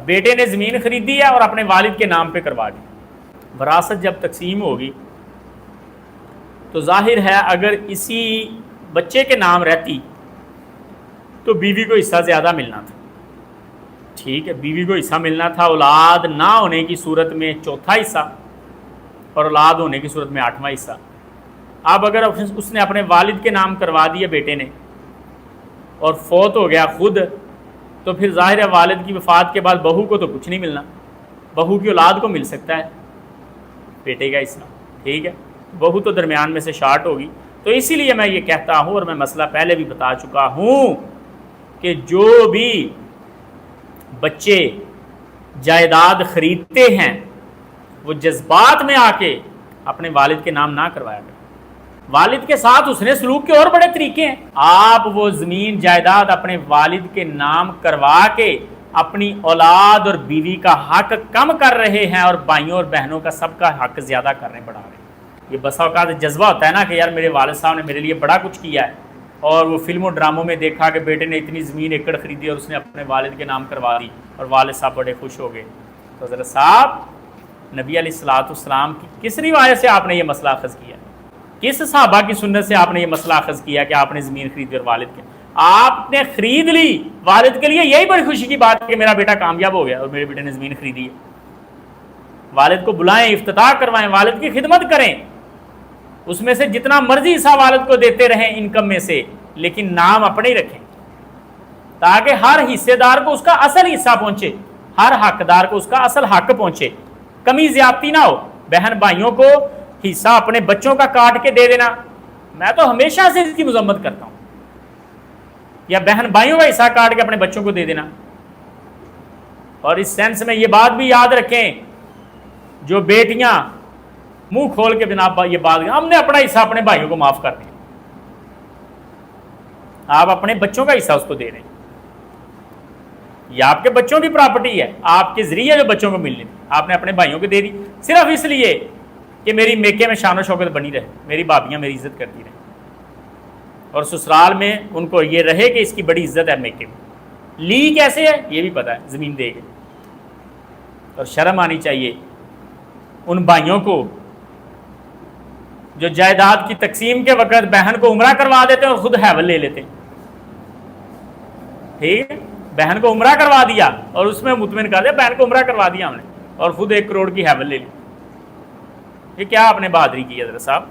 بیٹے نے زمین خریدی ہے اور اپنے والد کے نام پہ کروا دی. وراثت جب تقسیم ہوگی تو ظاہر ہے اگر اسی بچے کے نام رہتی تو بیوی کو حصہ زیادہ ملنا تھا. ٹھیک ہے, بیوی کو حصہ ملنا تھا, اولاد نہ ہونے کی صورت میں چوتھا حصہ اور اولاد ہونے کی صورت میں 8واں حصہ. اب اگر اس نے اپنے والد کے نام کروا دیا بیٹے نے اور فوت ہو گیا خود, تو پھر ظاہر ہے والد کی وفات کے بعد بہو کو تو کچھ نہیں ملنا, بہو کی اولاد کو مل سکتا ہے بیٹے کا حصہ. ٹھیک ہے, بہو تو درمیان میں سے شارٹ ہوگی. تو اسی لیے میں یہ کہتا ہوں, اور میں مسئلہ پہلے بھی بتا چکا ہوں, کہ جو بھی بچے جائیداد خریدتے ہیں وہ جذبات میں آ کے اپنے والد کے نام نہ کروایا کریں. والد کے ساتھ اس نے سلوک کے اور بڑے طریقے ہیں. آپ وہ زمین جائیداد اپنے والد کے نام کروا کے اپنی اولاد اور بیوی کا حق کم کر رہے ہیں اور بھائیوں اور بہنوں کا سب کا حق زیادہ کرنے بڑھا رہے ہیں. یہ بسا اوقات جذبہ ہوتا ہے نا کہ یار میرے والد صاحب نے میرے لیے بڑا کچھ کیا ہے, اور وہ فلموں ڈراموں میں دیکھا کہ بیٹے نے اتنی زمین ایکڑ خریدی اور اس نے اپنے والد کے نام کروا دی اور والد صاحب بڑے خوش ہو گئے. تو حضرت صاحب, نبی علیہ الصلوۃ والسلام کی کس روایت سے آپ نے یہ مسئلہ اخذ کیا؟ کس صحابہ کی سنت سے آپ نے یہ مسئلہ اخذ کیا کہ آپ نے زمین خریدی اور والد کے آپ نے خرید لی؟ والد کے لیے یہی بڑی خوشی کی بات ہے کہ میرا بیٹا کامیاب ہو گیا اور میرے بیٹے نے زمین خریدی ہے. والد کو بلائیں, افتتاح کروائیں, والد کی خدمت کریں, اس میں سے جتنا مرضی حصہ والد کو دیتے رہیں انکم میں سے, لیکن نام اپنے ہی رکھیں تاکہ ہر حصے دار کو اس کا اصل حصہ پہنچے, ہر حقدار کو اس کا اصل حق پہنچے, کمی زیادتی نہ ہو. بہن بھائیوں کو حصہ اپنے بچوں کا کاٹ کے دے دینا, میں تو ہمیشہ سے اس کی مذمت کرتا ہوں, یا بہن بھائیوں کا حصہ کاٹ کے اپنے بچوں کو دے دینا. اور اس سینس میں یہ بات بھی یاد رکھیں, جو بیٹیاں منہ کھول کے جناب یہ بات ہم نے اپنا حصہ اپنے بھائیوں کو معاف کر دیا, آپ اپنے بچوں کا حصہ اس کو دے رہے ہیں, یہ آپ کے بچوں کی پراپرٹی ہے, آپ کے ذریعے جو بچوں کو ملنی تھی آپ نے اپنے بھائیوں کو دے دی, صرف اس لیے کہ میری میکے میں شان و شوکت بنی رہے, میری بھابیاں میری عزت کرتی رہیں, اور سسرال میں ان کو یہ رہے کہ اس کی بڑی عزت ہے میکے میں. لی کیسے ہے یہ بھی پتہ ہے, زمین دے گئے. اور شرم آنی چاہیے ان بھائیوں کو جو جائیداد کی تقسیم کے وقت بہن کو عمرہ کروا دیتے ہیں اور خود حیول لے لیتے ہیں. ٹھیک ہے, بہن کو عمرہ کروا دیا اور اس میں مطمئن کر دیا بہن کو عمرہ کروا دیا ہم نے, اور خود 1 کروڑ کی حیول لے لی. یہ کیا آپ نے بہادری کی حضرت صاحب؟